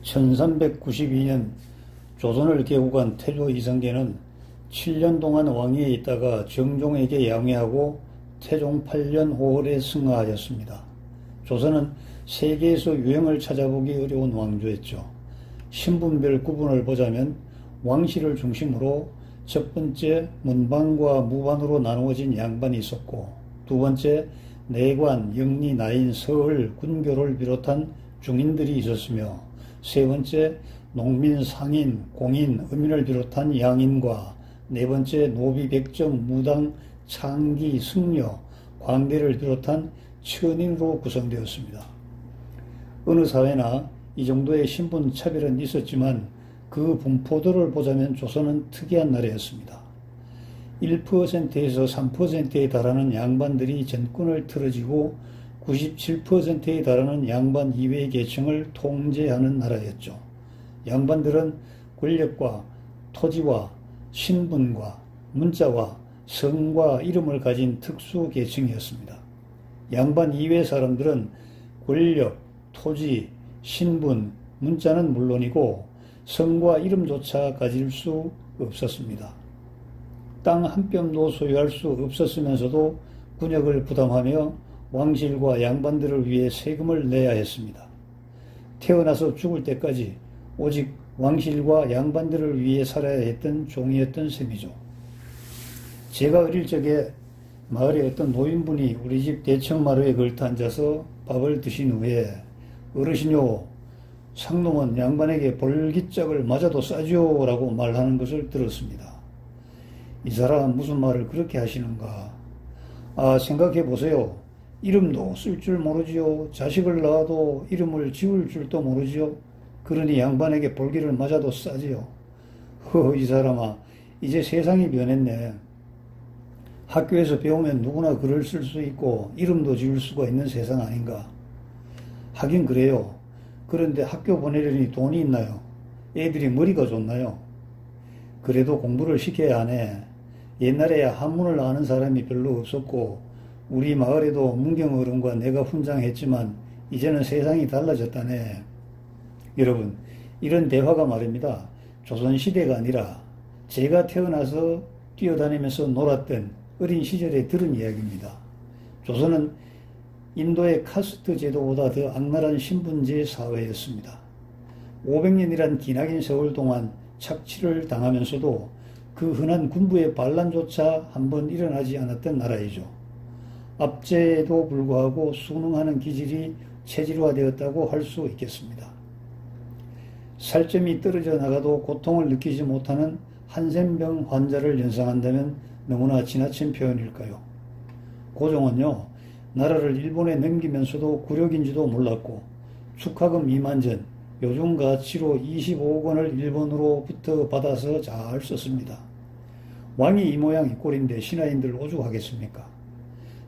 1392년 조선을 개국한 태조 이성계는 7년 동안 왕위에 있다가 정종에게 양해하고 태종 8년 5월에 승하하였습니다. 조선은 세계에서 유행을 찾아보기 어려운 왕조였죠. 신분별 구분을 보자면 왕실을 중심으로 첫 번째 문반과 무반으로 나누어진 양반이 있었고, 두 번째 내관, 영리, 나인, 서을, 군교를 비롯한 중인들이 있었으며, 세 번째 농민, 상인, 공인, 어민을 비롯한 양인과, 네 번째 노비, 백정, 무당, 창기, 승려, 광대를 비롯한 천인으로 구성되었습니다. 어느 사회나 이 정도의 신분 차별은 있었지만 그 분포도를 보자면 조선은 특이한 나라였습니다. 1%에서 3%에 달하는 양반들이 전권을 틀어쥐고 97%에 달하는 양반 이외의 계층을 통제하는 나라였죠. 양반들은 권력과 토지와 신분과 문자와 성과 이름을 가진 특수 계층이었습니다. 양반 이외 사람들은 권력, 토지, 신분, 문자는 물론이고 성과 이름조차 가질 수 없었습니다. 땅 한 뼘도 소유할 수 없었으면서도 군역을 부담하며 왕실과 양반들을 위해 세금을 내야 했습니다. 태어나서 죽을 때까지 오직 왕실과 양반들을 위해 살아야 했던 종이었던 셈이죠. 제가 어릴 적에 마을에 어떤 노인분이 우리 집 대청마루에 걸터 앉아서 밥을 드신 후에 어르신요, 상놈은 양반에게 볼깃짝을 맞아도 싸지요 라고 말하는 것을 들었습니다. 이 사람 무슨 말을 그렇게 하시는가? 생각해 보세요. 이름도 쓸 줄 모르지요. 자식을 낳아도 이름을 지을 줄도 모르지요. 그러니 양반에게 볼기를 맞아도 싸지요. 이 사람아, 이제 세상이 변했네. 학교에서 배우면 누구나 글을 쓸 수 있고 이름도 지을 수가 있는 세상 아닌가? 하긴 그래요. 그런데 학교 보내려니 돈이 있나요? 애들이 머리가 좋나요? 그래도 공부를 시켜야 하네. 옛날에야 한문을 아는 사람이 별로 없었고 우리 마을에도 문경 어른과 내가 훈장했지만 이제는 세상이 달라졌다네. 여러분, 이런 대화가 말입니다. 조선시대가 아니라 제가 태어나서 뛰어다니면서 놀았던 어린 시절에 들은 이야기입니다. 조선은 인도의 카스트 제도보다 더 악랄한 신분제 사회였습니다. 500년이란 기나긴 세월 동안 착취를 당하면서도 그 흔한 군부의 반란조차 한번 일어나지 않았던 나라이죠. 압제에도 불구하고 순응하는 기질이 체질화되었다고 할 수 있겠습니다. 살점이 떨어져 나가도 고통을 느끼지 못하는 한센병 환자를 연상한다면 너무나 지나친 표현일까요? 고종은요, 나라를 일본에 넘기면서도 굴욕인지도 몰랐고 축하금 2만전, 요즘 가치로 25억 원을 일본으로부터 받아서 잘 썼습니다. 왕이 이 모양 이 꼴인데 신하인들 오죽하겠습니까?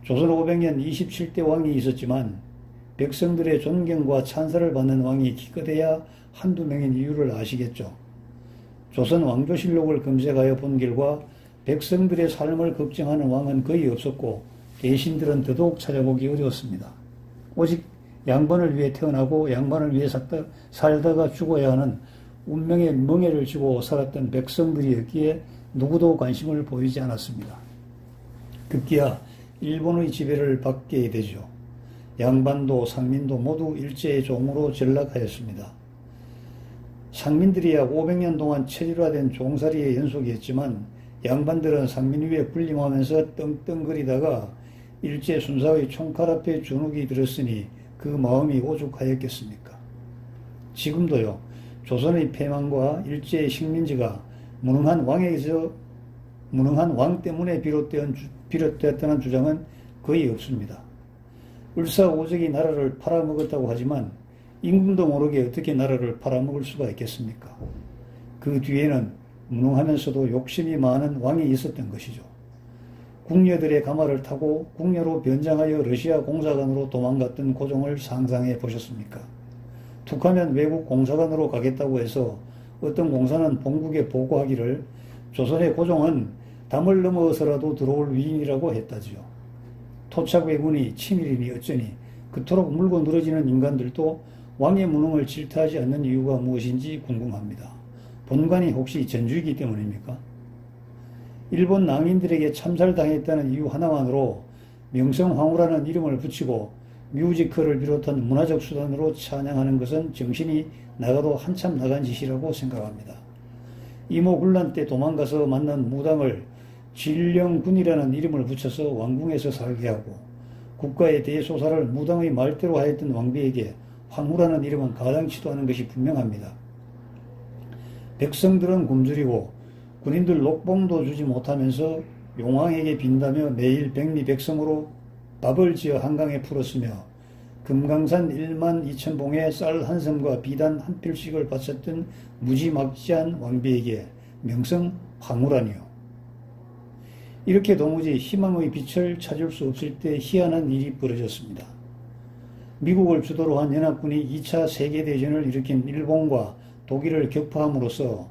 조선 500년 27대 왕이 있었지만 백성들의 존경과 찬사를 받는 왕이 기껏해야 한두 명인 이유를 아시겠죠? 조선 왕조실록을 검색하여 본 결과 백성들의 삶을 걱정하는 왕은 거의 없었고 대신들은 더더욱 찾아보기 어려웠습니다. 오직 양반을 위해 태어나고 양반을 위해 살다가 죽어야 하는 운명의 멍에를 쥐고 살았던 백성들이었기에 누구도 관심을 보이지 않았습니다. 급기야 일본의 지배를 받게 되죠. 양반도 상민도 모두 일제의 종으로 전락하였습니다. 상민들이야 500년 동안 체질화된 종살이의 연속이었지만 양반들은 상민 위에 군림하면서 떵떵거리다가 일제 순사의 총칼 앞에 주눅이 들었으니 그 마음이 오죽하였겠습니까? 지금도요, 조선의 패망과 일제의 식민지가 무능한 왕 때문에 비롯되었다는 주장은 거의 없습니다. 을사오적이 나라를 팔아먹었다고 하지만 임금도 모르게 어떻게 나라를 팔아먹을 수가 있겠습니까? 그 뒤에는 무능하면서도 욕심이 많은 왕이 있었던 것이죠. 궁녀들의 가마를 타고 궁녀로 변장하여 러시아 공사관으로 도망갔던 고종을 상상해 보셨습니까? 툭하면 외국 공사관으로 가겠다고 해서 어떤 공사는 본국에 보고하기를 조선의 고종은 담을 넘어서라도 들어올 위인이라고 했다지요. 토착 왜군이 치밀이니 어쩌니 그토록 물고 늘어지는 인간들도 왕의 무능을 질타하지 않는 이유가 무엇인지 궁금합니다. 본관이 혹시 전주이기 때문입니까? 일본 낭인들에게 참살당했다는 이유 하나만으로 명성황후라는 이름을 붙이고 뮤지컬을 비롯한 문화적 수단으로 찬양하는 것은 정신이 나가도 한참 나간 짓이라고 생각합니다. 이모군란 때 도망가서 만난 무당을 진령군이라는 이름을 붙여서 왕궁에서 살게 하고 국가의 대소사를 무당의 말대로 하였던 왕비에게 황후라는 이름은 가당치도 않은 것이 분명합니다. 백성들은 굶주리고 군인들 녹봉도 주지 못하면서 용왕에게 빈다며 매일 백미백성으로 밥을 지어 한강에 풀었으며 금강산 1만 2천 봉에 쌀 한 섬과 비단 한 필씩을 바쳤던 무지막지한 왕비에게 명성 황후라니요. 이렇게 도무지 희망의 빛을 찾을 수 없을 때 희한한 일이 벌어졌습니다. 미국을 주도로 한 연합군이 2차 세계대전을 일으킨 일본과 독일을 격파함으로써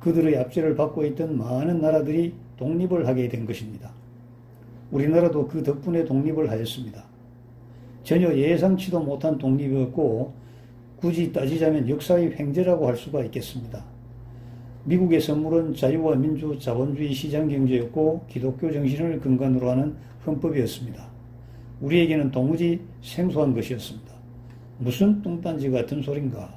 그들의 압제를 받고 있던 많은 나라들이 독립을 하게 된 것입니다. 우리나라도 그 덕분에 독립을 하였습니다. 전혀 예상치도 못한 독립이었고 굳이 따지자면 역사의 횡재라고 할 수가 있겠습니다. 미국의 선물은 자유와 민주, 자본주의 시장경제였고 기독교 정신을 근간으로 하는 헌법이었습니다. 우리에게는 도무지 생소한 것이었습니다. 무슨 뚱딴지 같은 소린가.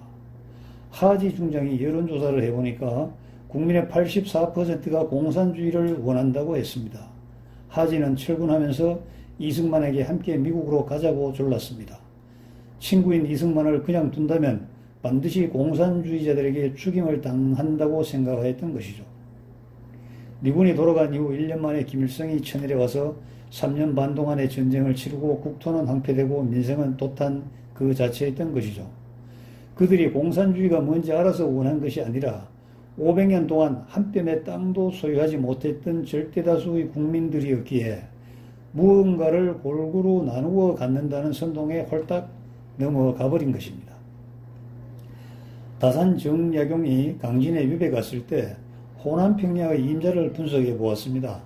하지 중장이 여론조사를 해보니까 국민의 84%가 공산주의를 원한다고 했습니다. 하지는 철군하면서 이승만에게 함께 미국으로 가자고 졸랐습니다. 친구인 이승만을 그냥 둔다면 반드시 공산주의자들에게 죽임을 당한다고 생각하였던 것이죠. 미군이 돌아간 이후 1년 만에 김일성이 천일에 와서 3년 반 동안의 전쟁을 치르고 국토는 황폐되고 민생은 도탄 그 자체였던 것이죠. 그들이 공산주의가 뭔지 알아서 원한 것이 아니라 500년 동안 한 뼘의 땅도 소유하지 못했던 절대다수의 국민들이었기에 무언가를 골고루 나누어 갖는다는 선동에 홀딱 넘어가 버린 것입니다. 다산 정약용이 강진에 유배 갔을 때 호남 평야의 임자를 분석해 보았습니다.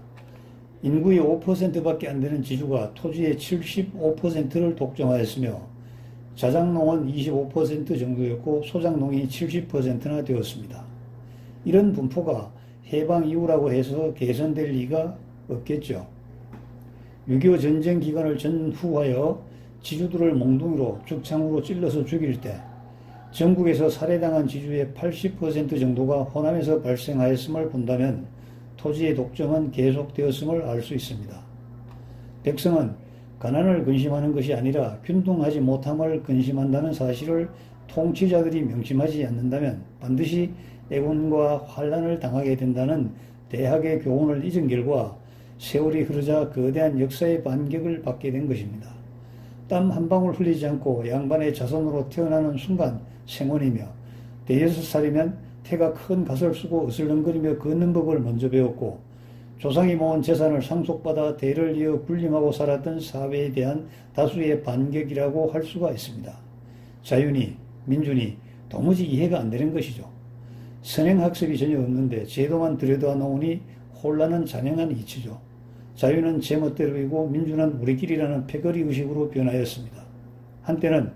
인구의 5%밖에 안 되는 지주가 토지의 75%를 독점하였으며 자작농은 25% 정도였고 소작농이 70%나 되었습니다. 이런 분포가 해방 이후라고 해서 개선될 리가 없겠죠. 6.25 전쟁 기간을 전후하여 지주들을 몽둥이로 죽창으로 찔러서 죽일 때 전국에서 살해당한 지주의 80% 정도가 호남에서 발생하였음을 본다면 토지의 독점은 계속되었음을 알 수 있습니다. 백성은 가난을 근심하는 것이 아니라 균등하지 못함을 근심한다는 사실을 통치자들이 명심하지 않는다면 반드시 애군과 환란을 당하게 된다는 대학의 교훈을 잊은 결과 세월이 흐르자 거대한 역사의 반격을 받게 된 것입니다. 땀 한 방울 흘리지 않고 양반의 자손으로 태어나는 순간 생원이며 6살이면 태가 큰 갓을 쓰고 으슬렁거리며 걷는 법을 먼저 배웠고 조상이 모은 재산을 상속받아 대를 이어 군림하고 살았던 사회에 대한 다수의 반격이라고 할 수가 있습니다. 자유니 민주니 도무지 이해가 안 되는 것이죠. 선행학습이 전혀 없는데 제도만 들여다놓으니 혼란은 잔영한 이치죠. 자유는 제멋대로이고 민주는 우리끼리라는 패거리 의식으로 변하였습니다. 한때는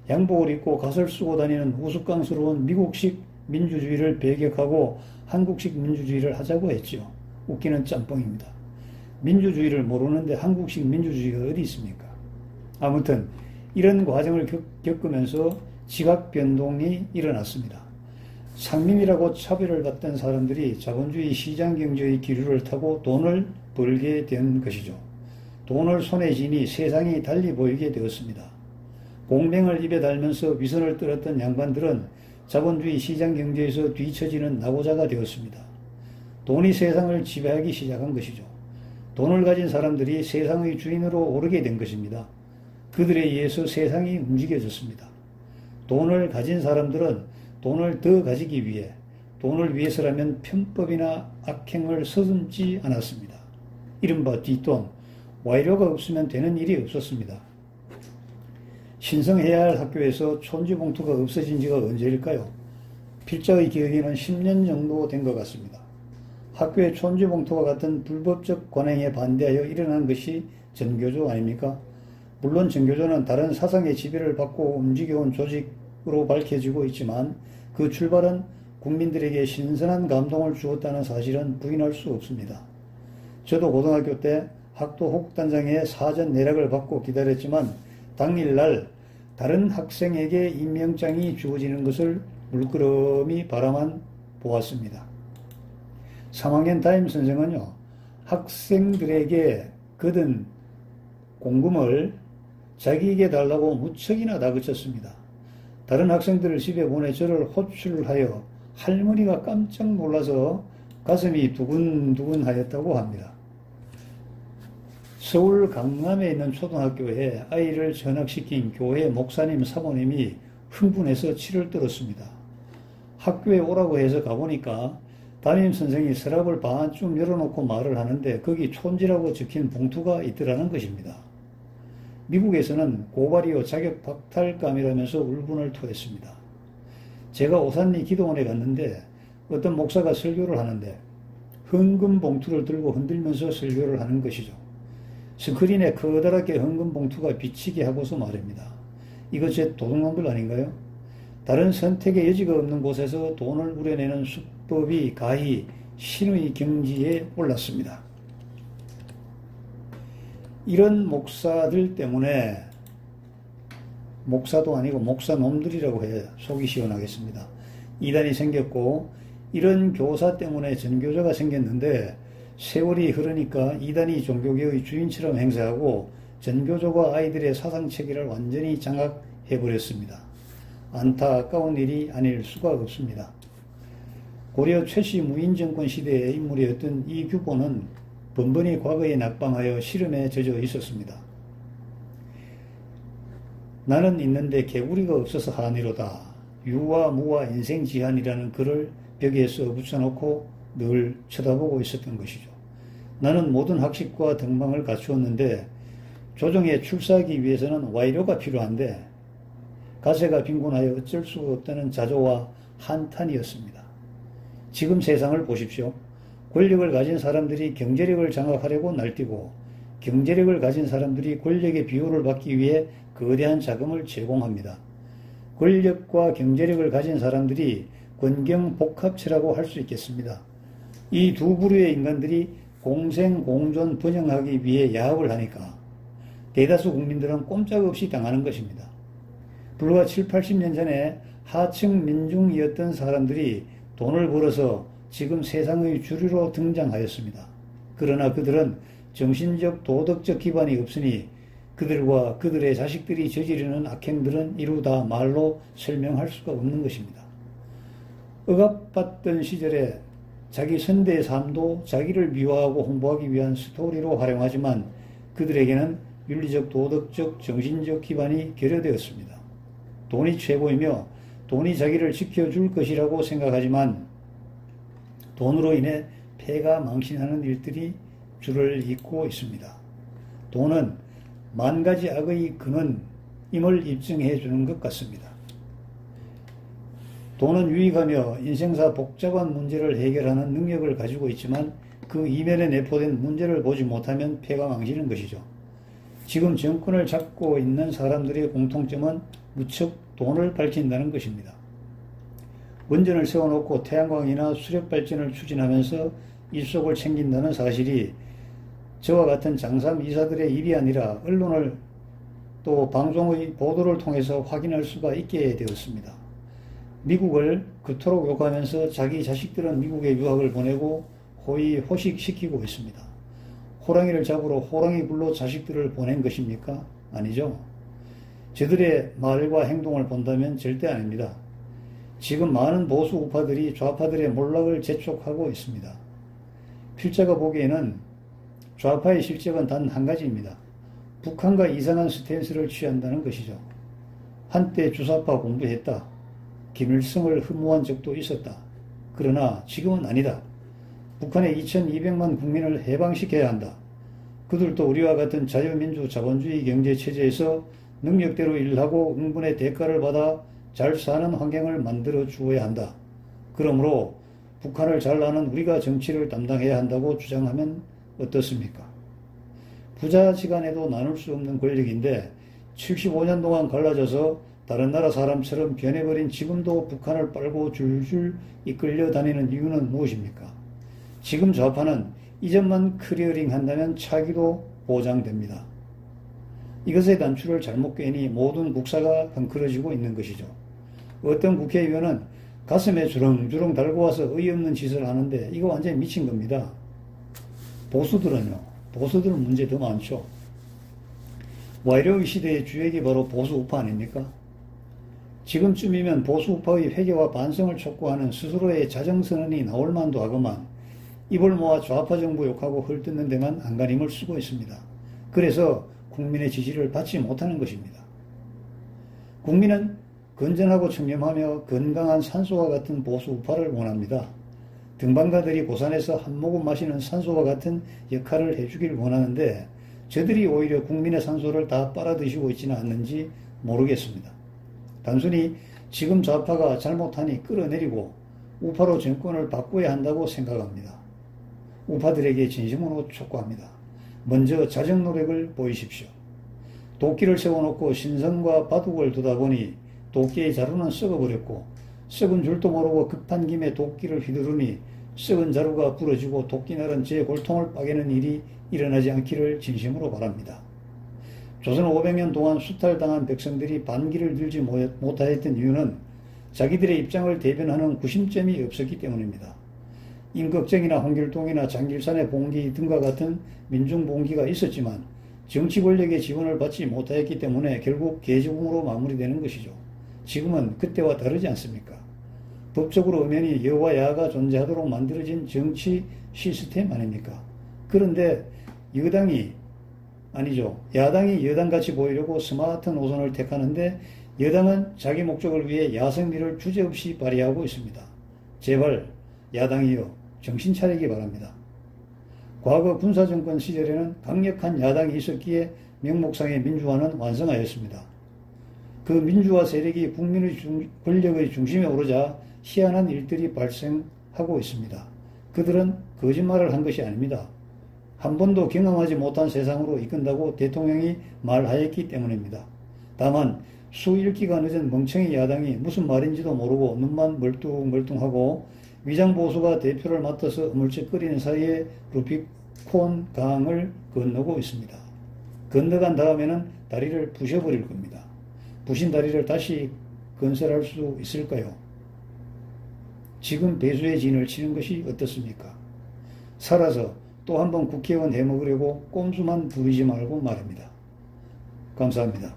양복을 입고 갓을 쓰고 다니는 우스꽝스러운 미국식 민주주의를 배격하고 한국식 민주주의를 하자고 했죠. 웃기는 짬뽕입니다. 민주주의를 모르는데 한국식 민주주의가 어디 있습니까? 아무튼 이런 과정을 겪으면서 지각 변동이 일어났습니다. 상민이라고 차별을 받던 사람들이 자본주의 시장경제의 기류를 타고 돈을 벌게 된 것이죠. 돈을 손에 쥐니 세상이 달리 보이게 되었습니다. 공맹을 입에 달면서 위선을 떨었던 양반들은 자본주의 시장경제에서 뒤처지는 낙오자가 되었습니다. 돈이 세상을 지배하기 시작한 것이죠. 돈을 가진 사람들이 세상의 주인으로 오르게 된 것입니다. 그들에 의해서 세상이 움직여졌습니다. 돈을 가진 사람들은 돈을 더 가지기 위해 돈을 위해서라면 편법이나 악행을 서슴지 않았습니다. 이른바 뒷돈, 와이로가 없으면 되는 일이 없었습니다. 신성해야 할 학교에서 촌지봉투가 없어진 지가 언제일까요? 필자의 기억에는 10년 정도 된 것 같습니다. 학교에 촌지봉투와 같은 불법적 관행에 반대하여 일어난 것이 전교조 아닙니까? 물론 전교조는 다른 사상의 지배를 받고 움직여온 조직 출발으로 밝혀지고 있지만 그 출발은 국민들에게 신선한 감동을 주었다는 사실은 부인할 수 없습니다. 저도 고등학교 때 학도 혹단장의 사전 내락을 받고 기다렸지만 당일날 다른 학생에게 임명장이 주어지는 것을 물끄러미 바라만 보았습니다. 3학년 담임 선생은요, 학생들에게 거둔 공금을 자기에게 달라고 무척이나 다그쳤습니다. 다른 학생들을 집에 보내 저를 호출하여 할머니가 깜짝 놀라서 가슴이 두근두근 하였다고 합니다. 서울 강남에 있는 초등학교에 아이를 전학시킨 교회 목사님 사모님이 흥분해서 치를 떨었습니다. 학교에 오라고 해서 가보니까 담임선생이 서랍을 반쯤 열어놓고 말을 하는데 거기 촌지라고 적힌 봉투가 있더라는 것입니다. 미국에서는 고발이요 자격 박탈감이라면서 울분을 토했습니다. 제가 오산리 기도원에 갔는데 어떤 목사가 설교를 하는데 헌금 봉투를 들고 흔들면서 설교를 하는 것이죠. 스크린에 커다랗게 헌금 봉투가 비치게 하고서 말입니다. 이거 제 도둑놈들 아닌가요? 다른 선택의 여지가 없는 곳에서 돈을 우려내는 수법이 가히 신의 경지에 올랐습니다. 이런 목사들 때문에, 목사도 아니고 목사놈들이라고 해 속이 시원하겠습니다. 이단이 생겼고 이런 교사 때문에 전교조가 생겼는데 세월이 흐르니까 이단이 종교계의 주인처럼 행세하고 전교조가 아이들의 사상체계를 완전히 장악해버렸습니다. 안타까운 일이 아닐 수가 없습니다. 고려 최씨 무인정권 시대의 인물이었던 이규보는 번번이 과거에 낙방하여 시름에 젖어 있었습니다. 나는 있는데 개구리가 없어서 하니로다. 유와 무와 인생지한이라는 글을 벽에 써 붙여놓고 늘 쳐다보고 있었던 것이죠. 나는 모든 학식과 등방을 갖추었는데 조정에 출사하기 위해서는 와이로가 필요한데 가세가 빈곤하여 어쩔 수가 없다는 자조와 한탄이었습니다. 지금 세상을 보십시오. 권력을 가진 사람들이 경제력을 장악하려고 날뛰고 경제력을 가진 사람들이 권력의 비호를 받기 위해 거대한 자금을 제공합니다. 권력과 경제력을 가진 사람들이 권경복합체라고 할 수 있겠습니다. 이 두 부류의 인간들이 공생공존 번영하기 위해 야합을 하니까 대다수 국민들은 꼼짝없이 당하는 것입니다. 불과 7, 80년 전에 하층 민중이었던 사람들이 돈을 벌어서 지금 세상의 주류로 등장하였습니다. 그러나 그들은 정신적 도덕적 기반이 없으니 그들과 그들의 자식들이 저지르는 악행들은 이루다 말로 설명할 수가 없는 것입니다. 억압받던 시절에 자기 선대의 삶도 자기를 미화하고 홍보하기 위한 스토리로 활용하지만 그들에게는 윤리적, 도덕적, 정신적 기반이 결여되었습니다. 돈이 최고이며 돈이 자기를 지켜줄 것이라고 생각하지만 돈으로 인해 폐가 망신하는 일들이 줄을 잇고 있습니다. 돈은 만 가지 악의 근원임을 입증해 주는 것 같습니다. 돈은 유익하며 인생사 복잡한 문제를 해결하는 능력을 가지고 있지만 그 이면에 내포된 문제를 보지 못하면 폐가 망치는 것이죠. 지금 정권을 잡고 있는 사람들의 공통점은 무척 돈을 밝힌다는 것입니다. 원전을 세워놓고 태양광이나 수력발전을 추진하면서 일속을 챙긴다는 사실이 저와 같은 장삼 이사들의 일이 아니라 언론을 또 방송의 보도를 통해서 확인할 수가 있게 되었습니다. 미국을 그토록 욕하면서 자기 자식들은 미국에 유학을 보내고 호의 호식시키고 있습니다. 호랑이를 잡으러 호랑이 불로 자식들을 보낸 것입니까? 아니죠. 저들의 말과 행동을 본다면 절대 아닙니다. 지금 많은 보수 우파들이 좌파들의 몰락을 재촉하고 있습니다. 필자가 보기에는 좌파의 실적은 단 한 가지입니다. 북한과 이상한 스탠스를 취한다는 것이죠. 한때 주사파 공부했다. 김일성을 흠모한 적도 있었다. 그러나 지금은 아니다. 북한의 2200만 국민을 해방시켜야 한다. 그들도 우리와 같은 자유민주 자본주의 경제체제에서 능력대로 일하고 응분의 대가를 받아 잘 사는 환경을 만들어 주어야 한다. 그러므로 북한을 잘 아는 우리가 정치를 담당해야 한다고 주장하면 어떻습니까? 부자지간에도 나눌 수 없는 권력인데 75년 동안 갈라져서 다른 나라 사람처럼 변해버린 지금도 북한을 빨고 줄줄 이끌려 다니는 이유는 무엇입니까? 지금 좌파는 이 점만 클리어링 한다면 차기도 보장됩니다. 이것의 단추를 잘못 꿰니 모든 국사가 헝클어지고 있는 것이죠. 어떤 국회의원은 가슴에 주렁주렁 달고 와서 어이없는 짓을 하는데 이거 완전히 미친 겁니다. 보수들은 문제 더 많죠. 와이로이 시대의 주역이 바로 보수 우파 아닙니까? 지금쯤이면 보수 우파의 회개와 반성을 촉구하는 스스로의 자정선언이 나올 만도 하고만 입을 모아 좌파 정부 욕하고 헐뜯는 데만 안간힘을 쓰고 있습니다. 그래서 국민의 지지를 받지 못하는 것입니다. 국민은 건전하고 청렴하며 건강한 산소와 같은 보수 우파를 원합니다. 등반가들이 고산에서 한 모금 마시는 산소와 같은 역할을 해주길 원하는데 저들이 오히려 국민의 산소를 다 빨아드시고 있지는 않는지 모르겠습니다. 단순히 지금 좌파가 잘못하니 끌어내리고 우파로 정권을 바꿔야 한다고 생각합니다. 우파들에게 진심으로 촉구합니다. 먼저 자정 노력을 보이십시오. 도끼를 세워놓고 신성과 바둑을 두다 보니 도끼의 자루는 썩어버렸고 썩은 줄도 모르고 급한 김에 도끼를 휘두르니 썩은 자루가 부러지고 도끼날은 제 골통을 빠개는 일이 일어나지 않기를 진심으로 바랍니다. 조선 500년 동안 수탈당한 백성들이 반기를 들지 못하였던 이유는 자기들의 입장을 대변하는 구심점이 없었기 때문입니다. 임꺽정이나 홍길동이나 장길산의 봉기 등과 같은 민중봉기가 있었지만 정치 권력의 지원을 받지 못하였기 때문에 결국 개죽음으로 마무리되는 것이죠. 지금은 그때와 다르지 않습니까? 법적으로 엄연히 여와 야가 존재하도록 만들어진 정치 시스템 아닙니까? 그런데 야당이 여당같이 보이려고 스마트 노선을 택하는데 여당은 자기 목적을 위해 야성미를 주저없이 발휘하고 있습니다. 제발 야당이여 정신 차리기 바랍니다. 과거 군사정권 시절에는 강력한 야당이 있었기에 명목상의 민주화는 완성하였습니다. 그 민주화 세력이 국민의 권력의 중심에 오르자 희한한 일들이 발생하고 있습니다. 그들은 거짓말을 한 것이 아닙니다. 한 번도 경험하지 못한 세상으로 이끈다고 대통령이 말하였기 때문입니다. 다만 수일기가 늦은 멍청이 야당이 무슨 말인지도 모르고 눈만 멀뚱멀뚱하고 위장보수가 대표를 맡아서 어물쩍거리는 사이에 루비콘 강을 건너고 있습니다. 건너간 다음에는 다리를 부셔버릴 겁니다. 부신 다리를 다시 건설할 수 있을까요? 지금 배수의 진을 치는 것이 어떻습니까? 살아서 또 한 번 국회의원 해먹으려고 꼼수만 부리지 말고 말입니다. 감사합니다.